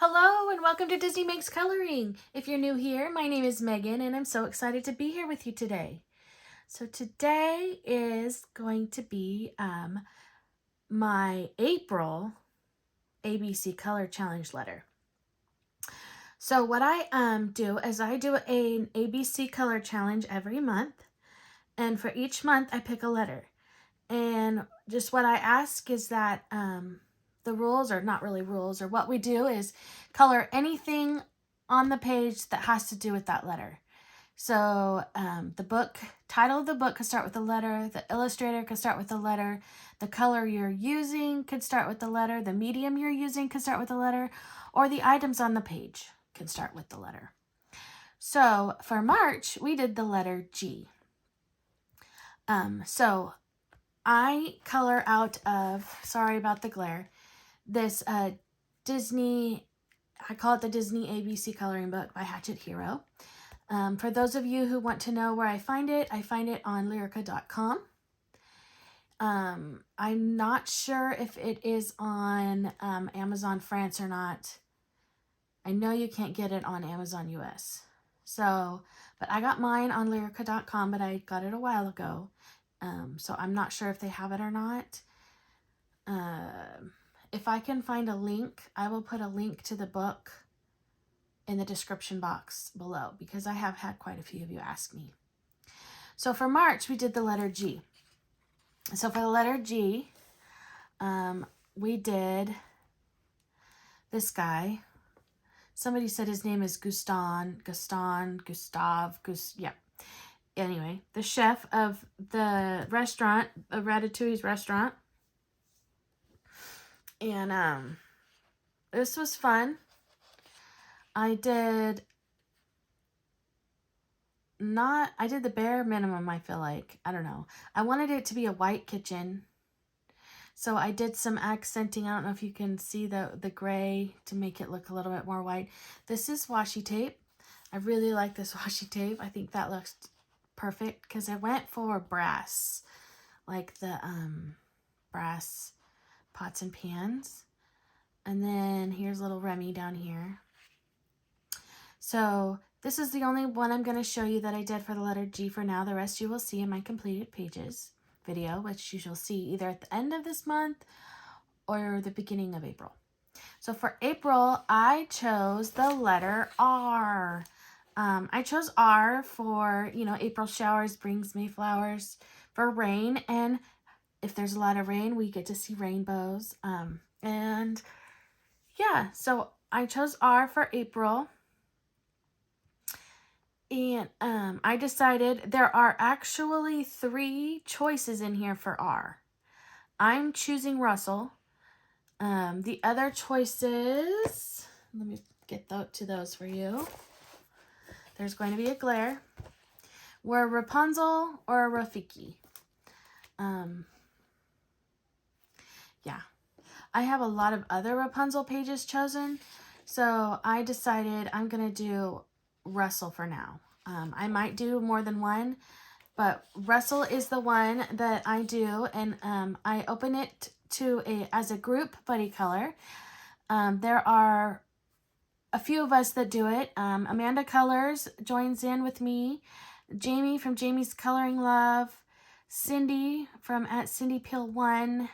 Hello and welcome to Disney Makes Coloring. If you're new here, my name is Megan and I'm so excited to be here with you today. So today is going to be my April ABC Color Challenge letter. So what I do is I do an ABC Color Challenge every month, and for each month I pick a letter. And just what I ask is that the rules, or not really rules, or what we do is color anything on the page that has to do with that letter. So the title of the book could start with the letter, the illustrator could start with the letter, the color you're using could start with the letter, the medium you're using could start with the letter, or the items on the page can start with the letter. So for March, we did the letter G. So I color out of, sorry about the glare, this Disney, I call it the Disney ABC Coloring Book by Hatchet Hero. For those of you who want to know where I find it on Lyrica.com. I'm not sure if it is on Amazon France or not. I know you can't get it on Amazon US. So, but I got mine on Lyrica.com, but I got it a while ago. So I'm not sure if they have it or not. If I can find a link, I will put a link to the book in the description box below, because I have had quite a few of you ask me. So for March, we did the letter G. So for the letter G, we did this guy. Somebody said his name is Gustav. Yeah. Anyway, the chef of the restaurant, of Ratatouille's restaurant. And this was fun. I did the bare minimum, I feel like. I don't know. I wanted it to be a white kitchen. So I did some accenting. I don't know if you can see the gray to make it look a little bit more white. This is washi tape. I really like this washi tape. I think that looks perfect because I went for brass, like the brass pots and pans. And then here's little Remy down here. So this is the only one I'm going to show you that I did for the letter G for now. The rest you will see in my completed pages video, which you shall see either at the end of this month or the beginning of April. So for April, I chose the letter R. I chose R for, April showers brings May flowers, for rain. And if there's a lot of rain, we get to see rainbows. And yeah, so I chose R for April. And I decided there are actually 3 choices in here for R. I'm choosing Russell. The other choices, let me get to those for you. There's going to be a glare. Were Rapunzel or Rafiki. Yeah. I have a lot of other Rapunzel pages chosen, so I decided I'm going to do Russell for now. I might do more than one, but Russell is the one that I do, and I open it as a group buddy color. There are a few of us that do it. Amanda Colors joins in with me, Jamie from Jamie's Coloring Love, Cindy from @CindyPeel1.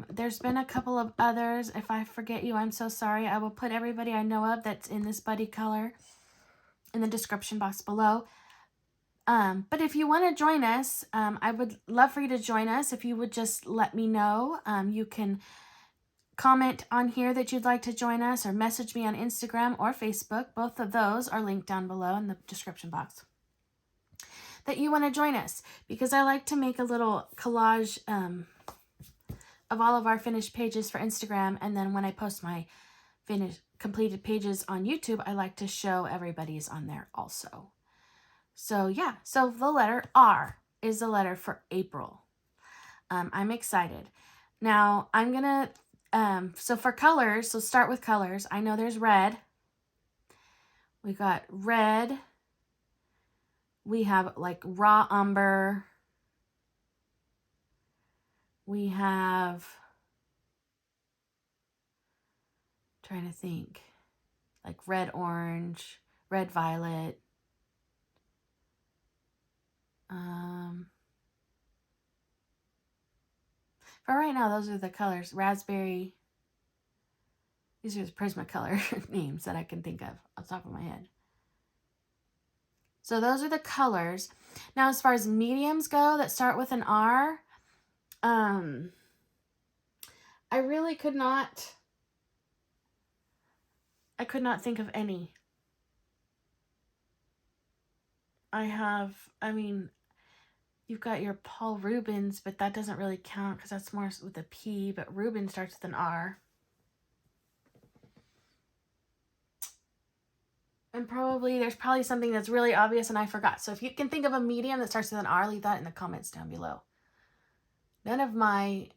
There's been a couple of others. If I forget you, I'm so sorry. I will put everybody I know of that's in this buddy color in the description box below. But if you want to join us, I would love for you to join us. If you would just let me know, you can comment on here that you'd like to join us, or message me on Instagram or Facebook. Both of those are linked down below in the description box. That you want to join us, because I like to make a little collage of all of our finished pages for Instagram, and then when I post my completed pages on YouTube, I like to show everybody's on there also. So yeah, so the letter R is the letter for April. I'm excited. Now I'm gonna, so for colors, so start with colors. I know there's red. We got red. We have like raw umber. We have, trying to think. Like red, orange, red, violet. For right now, those are the colors. Raspberry. These are the Prismacolor names that I can think of off the top of my head. So those are the colors. Now, as far as mediums go that start with an R, I really could not think of any. I mean, you've got your Paul Rubens, but that doesn't really count because that's more with a P, but Rubens starts with an R. And there's probably something that's really obvious and I forgot. So if you can think of a medium that starts with an R, leave that in the comments down below. None of my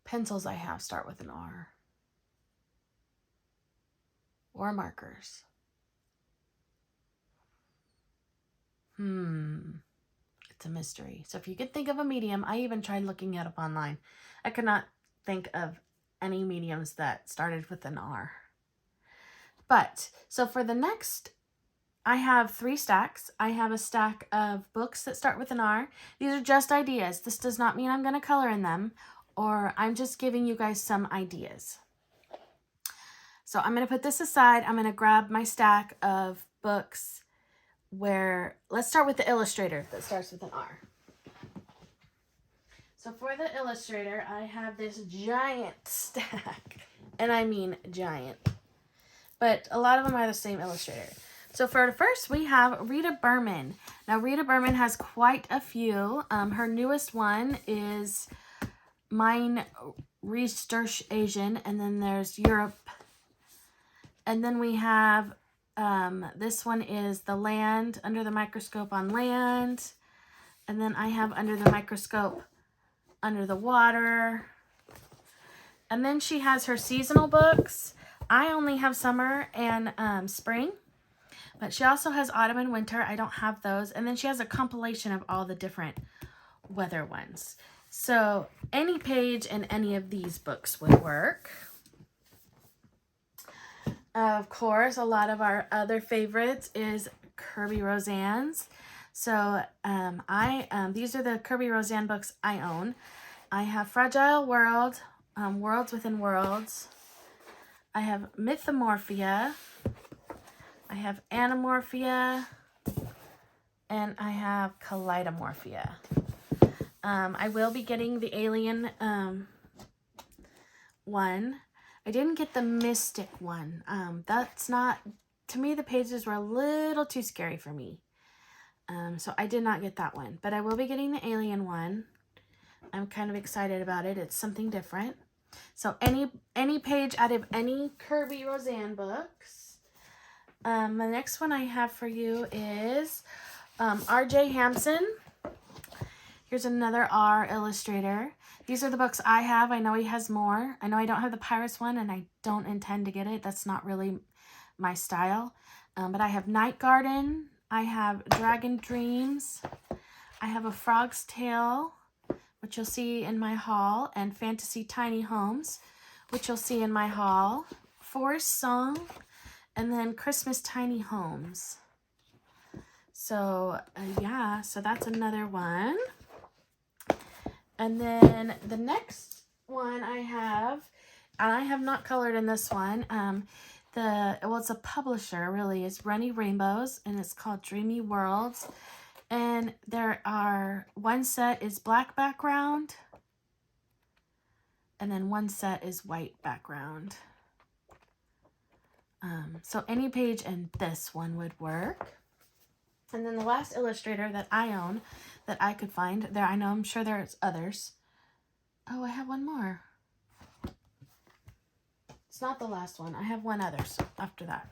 pencils I have start with an R. Or markers. It's a mystery. So if you could think of a medium, I even tried looking it up online. I could not think of any mediums that started with an R. But, so for the next, I have 3 stacks. I have a stack of books that start with an R. These are just ideas. This does not mean I'm going to color in them, or I'm just giving you guys some ideas. So I'm going to put this aside. I'm going to grab my stack of books where, let's start with the Illustrator that starts with an R. So for the Illustrator, I have this giant stack, and I mean giant. But a lot of them are the same Illustrator. So for the first, we have Rita Berman. Now, Rita Berman has quite a few. Her newest one is Mein Research Asian, and then there's Europe. And then we have, this one is The Land, Under the Microscope on Land. And then I have Under the Microscope, Under the Water. And then she has her seasonal books. I only have summer and spring, but she also has autumn and winter. I don't have those. And then she has a compilation of all the different weather ones. So any page in any of these books would work. Of course, a lot of our other favorites is Kirby Roseanne's. So these are the Kirby Roseanne books I own. I have Fragile World, Worlds Within Worlds. I have Mythomorphia, I have Anamorphia, and I have Kaleidomorphia. I will be getting the Alien one. I didn't get the Mystic one. That's not, to me the pages were a little too scary for me. So I did not get that one. But I will be getting the Alien one. I'm kind of excited about it. It's something different. So any page out of any Kirby Roseanne books. The next one I have for you is R.J. Hampson. Here's another R illustrator. These are the books I have. I know he has more. I know I don't have the Pirates one, and I don't intend to get it. That's not really my style. But I have Night Garden. I have Dragon Dreams. I have A Frog's Tale, which you'll see in my haul, and Fantasy Tiny Homes, which you'll see in my haul, Forest Song, and then Christmas Tiny Homes. So, yeah, so that's another one. And then the next one I have, and I have not colored in this one, it's a publisher, really. It's Runny Rainbows, and it's called Dreamy Worlds. And there are, one set is black background, and then one set is white background. So any page in this one would work. And then the last illustrator that I own, that I could find, I'm sure there's others. Oh, I have one more. It's not the last one. I have one other after that.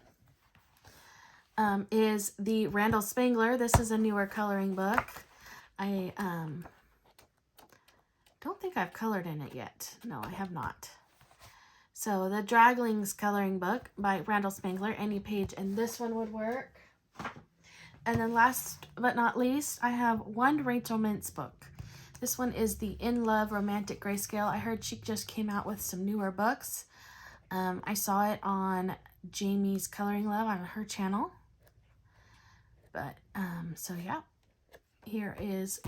Is the Randall Spangler. This is a newer coloring book. I don't think I've colored in it yet. No, I have not. So the Draglings coloring book by Randall Spangler. Any page in this one would work. And then last but not least, I have one Rachel Mintz book. This one is the In Love Romantic Grayscale. I heard she just came out with some newer books. I saw it on Jamie's Coloring Love on her channel. But, so yeah, here is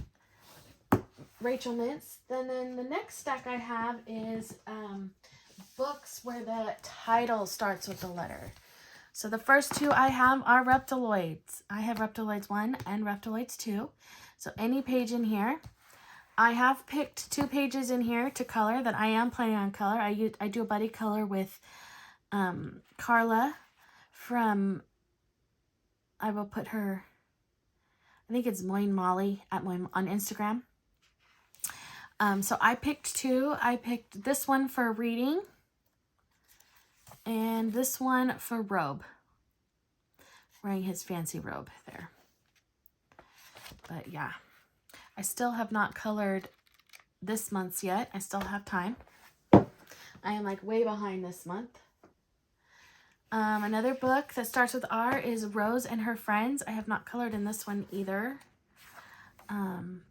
Rachel Mintz. Then the next stack I have is books where the title starts with a letter. So the first two I have are Reptiloids. I have Reptiloids 1 and Reptiloids 2. So any page in here. I have picked 2 pages in here to color that I am planning on color. I do a buddy color with Carla from, I will put her, I think it's Moyne Molly on Instagram. So I picked 2. I picked this one for reading and this one for robe. Wearing his fancy robe there. But yeah, I still have not colored this month's yet. I still have time. I am like way behind this month. Another book that starts with R is Rose and Her Friends. I have not colored in this one either.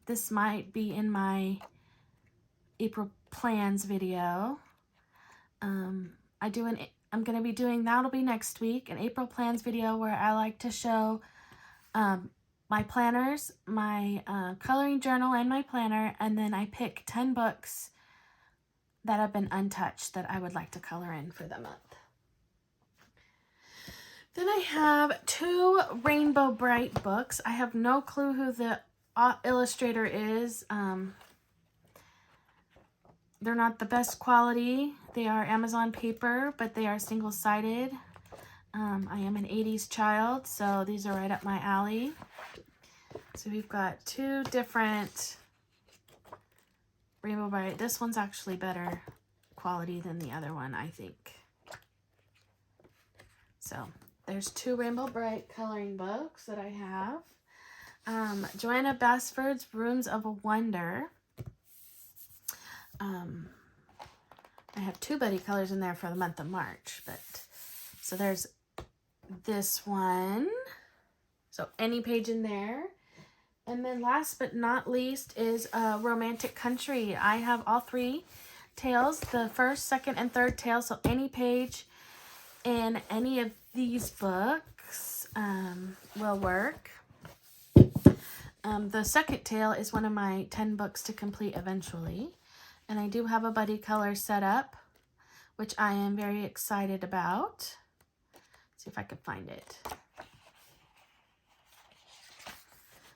This might be in my April plans video. I'm going to be doing, that'll be next week, an April plans video where I like to show my planners, my coloring journal, and my planner, and then I pick 10 books that have been untouched that I would like to color in for the month. Then I have 2 Rainbow Bright books. I have no clue who the illustrator is. They're not the best quality. They are Amazon paper, but they are single-sided. I am an 80s child, so these are right up my alley. So we've got 2 different Rainbow Bright. This one's actually better quality than the other one, I think. So there's 2 Rainbow Bright coloring books that I have. Joanna Basford's Rooms of Wonder. I have 2 buddy colors in there for the month of March, but so there's this one. So any page in there. And then last but not least is Romantic Country. I have all 3 tales, the first, second, and third tale. So any page in any of these books will work. The second tale is one of my 10 books to complete eventually. And I do have a buddy color set up, which I am very excited about. Let's see if I can find it.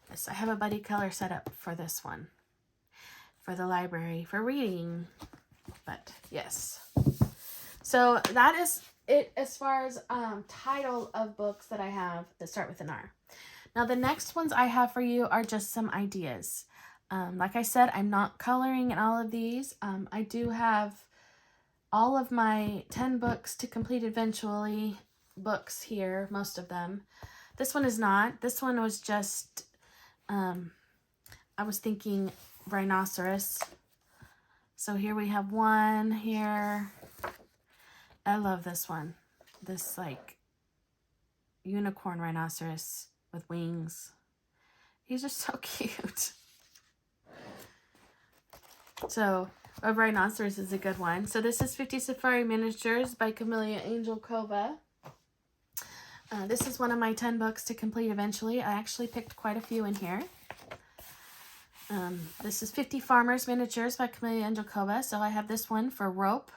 Yes, I have a buddy color set up for this one. For the library, for reading. But yes. So that is it as far as title of books that I have that start with an R. Now the next ones I have for you are just some ideas. Like I said, I'm not coloring in all of these. I do have all of my 10 books to complete eventually books here, most of them. This one is not. This one was just, I was thinking rhinoceros. So here we have one here. I love this one. This like unicorn rhinoceros with wings. He's just so cute. So a rhinoceros is a good one. So this is 50 Safari Miniatures by Camellia Angel Cova. This is one of my 10 books to complete eventually. I actually picked quite a few in here. This is 50 Farmers Miniatures by Camellia Angel Cova. So I have this one for rope,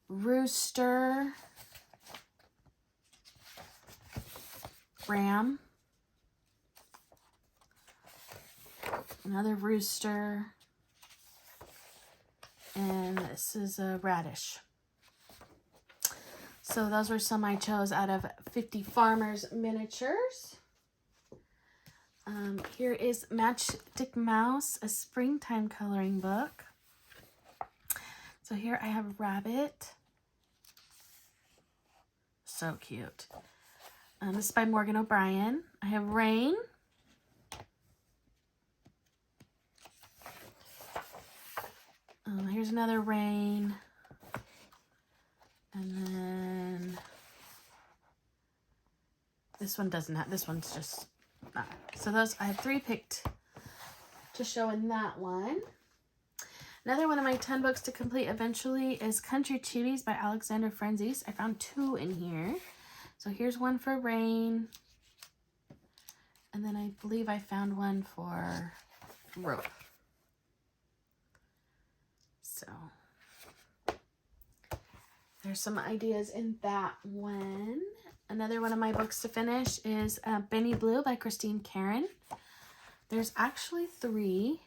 rooster, ram, another rooster, and this is a radish. So those were some I chose out of 50 Farmers Miniatures. Here is Matchstick Mouse, a springtime coloring book. So here I have Rabbit. So cute. This is by Morgan O'Brien. I have Rain. Here's another Rain. And then this one doesn't have, this one's just not. So those, I have 3 picked to show in that one. Another one of my 10 books to complete eventually is Country Chibis by Alexander Franzese. I found 2 in here. So here's one for Rain. And then I believe I found one for Rope. So there's some ideas in that one. Another one of my books to finish is Benny Blue by Christine Karen. There's actually 3,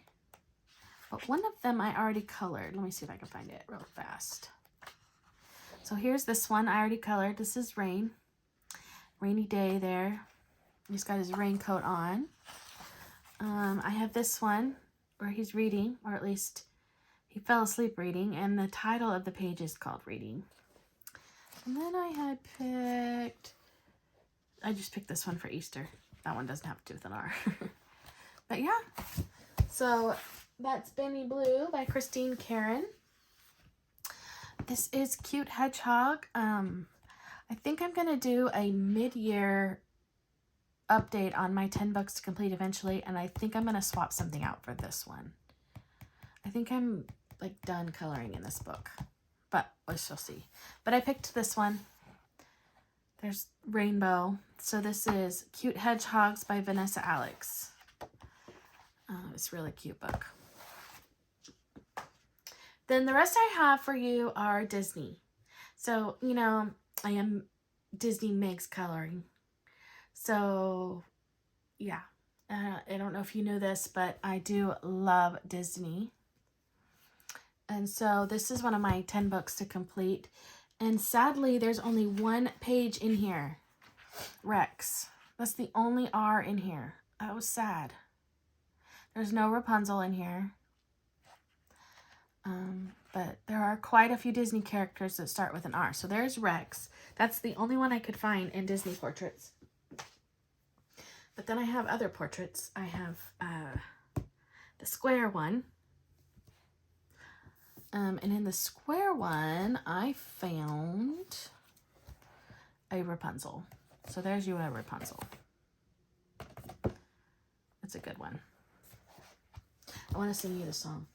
but one of them I already colored. Let me see if I can find it real fast. So here's this one I already colored. This is Rain. Rainy day there. He's got his raincoat on. I have this one where he's reading, or at least he fell asleep reading, and the title of the page is called Reading. And then I had I just picked this one for Easter. That one doesn't have to do with an R. But yeah, so that's Benny Blue by Christine Karen. This is Cute Hedgehog. I think I'm going to do a mid-year update on my 10 books to complete eventually, and I think I'm going to swap something out for this one. I think I'm like done coloring in this book, but we shall see. But I picked this one. There's Rainbow. So this is Cute Hedgehogs by Vanessa Alex. It's a really cute book. Then the rest I have for you are Disney. So, you know, I am Disney Meg's coloring. So, yeah. I don't know if you know this, but I do love Disney. And so this is one of my 10 books to complete. And sadly, there's only 1 page in here. Rex. That's the only R in here. That was sad. There's no Rapunzel in here. But there are quite a few Disney characters that start with an R. So there's Rex. That's the only one I could find in Disney portraits. But then I have other portraits. I have the square one. And in the square one, I found a Rapunzel. So there's you a Rapunzel. It's a good one. I want to sing you the song.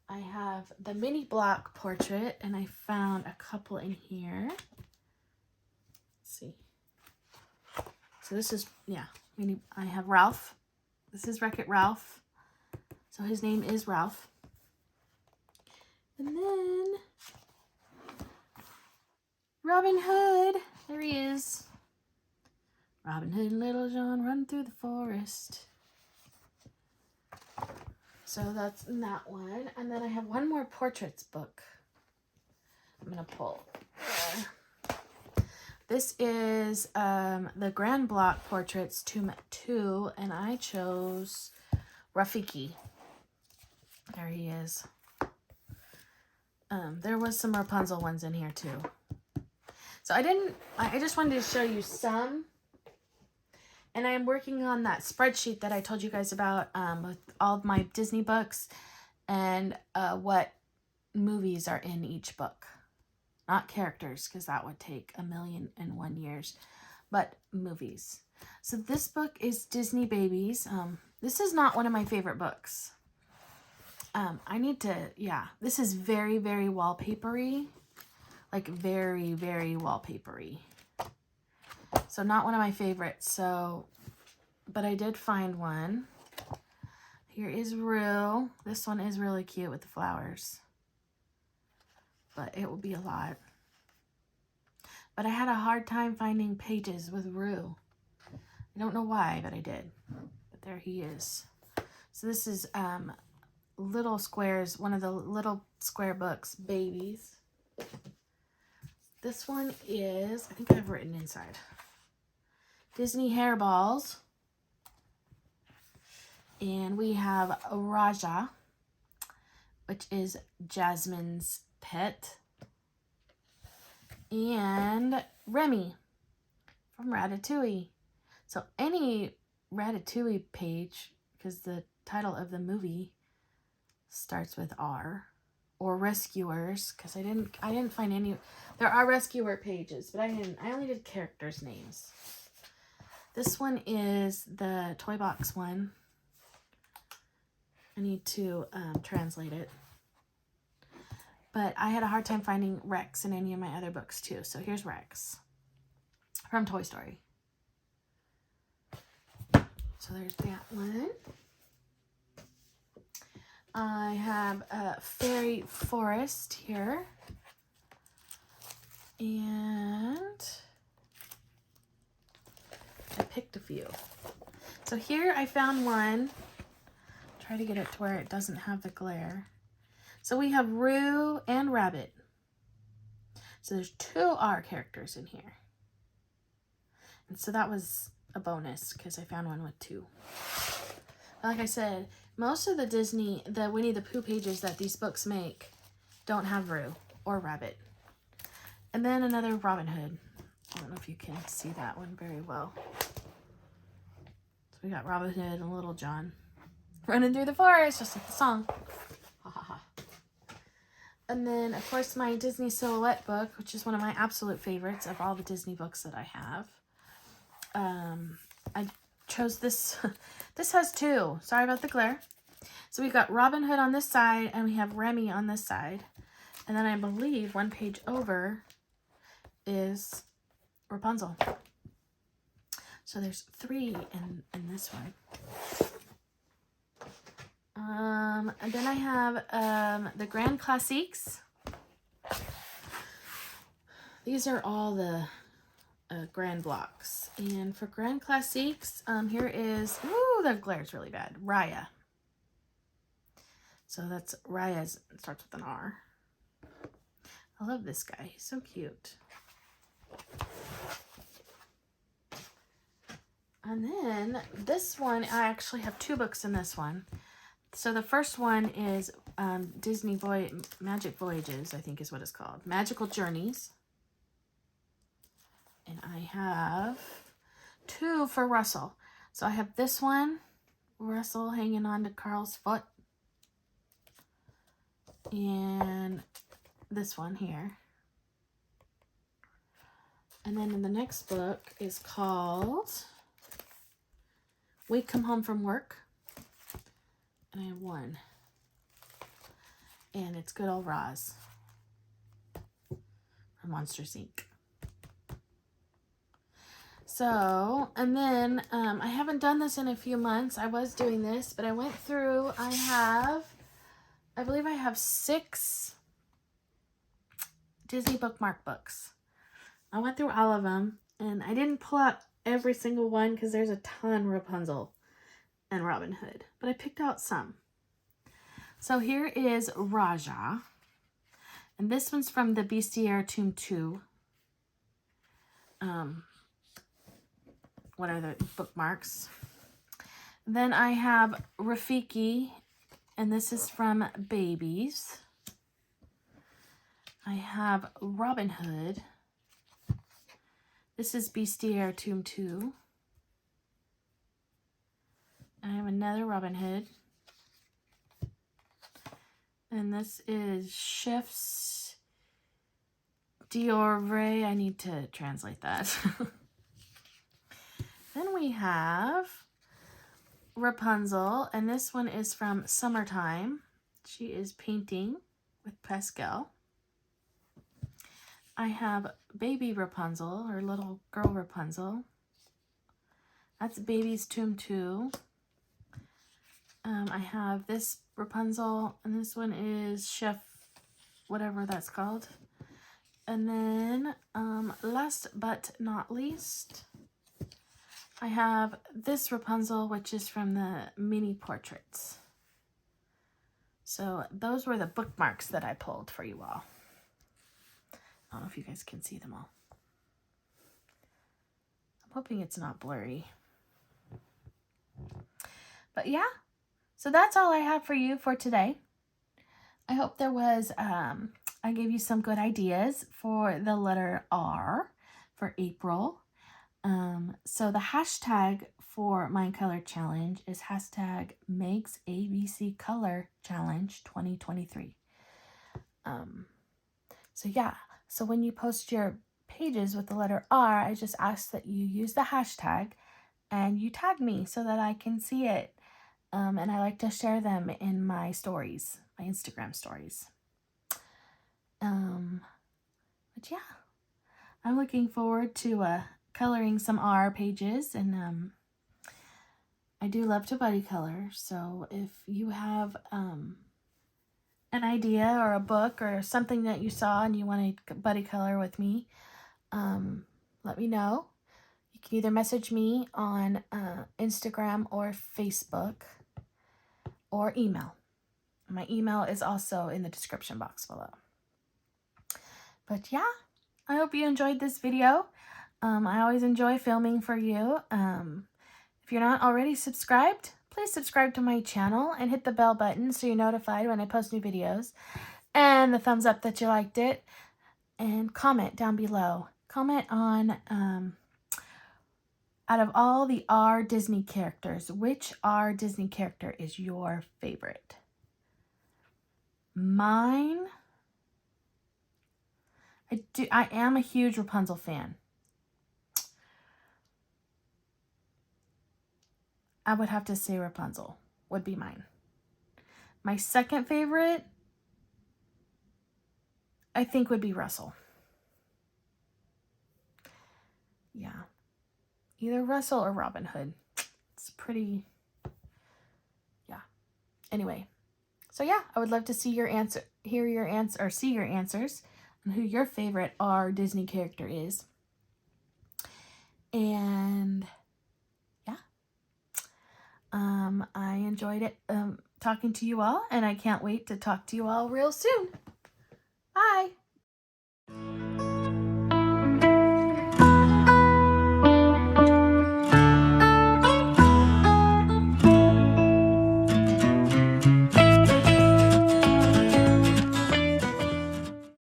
I have the mini block portrait, and I found a couple in here. Let's see. So this is, yeah, I have Ralph. This is Wreck-It Ralph. So his name is Ralph. And then Robin Hood. There he is. Robin Hood and Little John run through the forest. So that's that one. And then I have one more portraits book I'm going to pull. This is the Grand Block Portraits 2, and I chose Rafiki. There he is. There was some Rapunzel ones in here too. So I just wanted to show you some. And I am working on that spreadsheet that I told you guys about with all of my Disney books and what movies are in each book. Not characters, because that would take 1,000,001 years, but movies. So this book is Disney Babies. This is not one of my favorite books. This is very, very wallpapery. Like very, very wallpapery. So not one of my favorites. So, but I did find one. Here is Rue. This one is really cute with the flowers. But it will be a lot. But I had a hard time finding pages with Rue. I don't know why, but I did. But there he is. So this is Little Squares, one of the little square books, Babies. This one is, I think I've written inside, Disney Hairballs. And we have Raja, which is Jasmine's pet. And Remy from Ratatouille. So any Ratatouille page, because the title of the movie starts with R, or Rescuers, because I didn't find any. There are Rescuer pages, but I only did characters' names. This one is the toy box one. I need to translate it. But I had a hard time finding Rex in any of my other books too. So here's Rex from Toy Story. So there's that one. I have a Fairy Forest here. And I picked a few. So here I found one. Try to get it to where it doesn't have the glare. So we have Roo and Rabbit. So there's 2 R characters in here. And so that was a bonus because I found one with 2. Like I said, most of the Winnie the Pooh pages that these books make don't have Roo or Rabbit. And then another Robin Hood. I don't know if you can see that one very well. So we got Robin Hood and Little John running through the forest, just like the song. Ha ha ha. And then, of course, my Disney Silhouette book, which is one of my absolute favorites of all the Disney books that I have. I chose this. This has 2. Sorry about the glare. So we've got Robin Hood on this side, and we have Remy on this side. And then I believe one page over is Rapunzel. So there's 3 in this one. And then I have the Grand Classiques. These are all the grand blocks. And for Grand Classiques, here is, ooh, the glare's really bad, Raya. So that's Raya's, it starts with an R. I love this guy, he's so cute. And then this one, I actually have 2 books in this one. So the first one is Disney Magic Voyages, I think is what it's called. Magical Journeys. And I have 2 for Russell. So I have this one, Russell hanging on to Carl's foot. And this one here. And then in the next book is called We Come Home From Work. And I have 1. And it's Good Old Roz from Monsters, Inc. So, and then I haven't done this in a few months. I was doing this, but I went through, I believe I have 6 Disney bookmark books. I went through all of them, and I didn't pull out every single one because there's a ton Rapunzel and Robin Hood, but I picked out some. So here is Raja, and this one's from the Bestiaire Tomb 2. What are the bookmarks? Then I have Rafiki, and this is from Babies. I have Robin Hood. This is Bestiaire Tomb 2. I have another Robin Hood. And this is Chef's d'Oeuvre. I need to translate that. Then we have Rapunzel, and this one is from Summertime. She is painting with Pascal. I have Baby Rapunzel, or Little Girl Rapunzel. That's Baby's Tomb 2. I have this Rapunzel, and this one is Chef, whatever that's called. And then, last but not least, I have this Rapunzel, which is from the mini portraits. So those were the bookmarks that I pulled for you all. I don't know if you guys can see them all. I'm hoping it's not blurry. But yeah, so that's all I have for you for today. I hope there was, I gave you some good ideas for the letter R for April. So the hashtag for my color challenge is hashtag Meg's ABC Color Challenge 2023. So yeah, so when you post your pages with the letter R, I just ask that you use the hashtag and you tag me so that I can see it. and I like to share them in my stories, my Instagram stories. But yeah, I'm looking forward to coloring some R pages, and I do love to buddy color. So if you have an idea or a book or something that you saw and you want to buddy color with me, let me know. You can either message me on Instagram or Facebook or email. My email is also in the description box below. But yeah, I hope you enjoyed this video. I always enjoy filming for you. If you're not already subscribed, please subscribe to my channel and hit the bell button so you're notified when I post new videos. And the thumbs up that you liked it. And comment down below. Comment on, out of all the R Disney characters, which R Disney character is your favorite? Mine... I am a huge Rapunzel fan. I would have to say Rapunzel would be mine. My second favorite, I think, would be Russell. Yeah. Either Russell or Robin Hood. It's pretty, yeah. Anyway. So yeah, I would love to see your answer, hear your answer, or see your answers on who your favorite R Disney character is. And yeah, I enjoyed it talking to you all, and I can't wait to talk to you all real soon. Bye.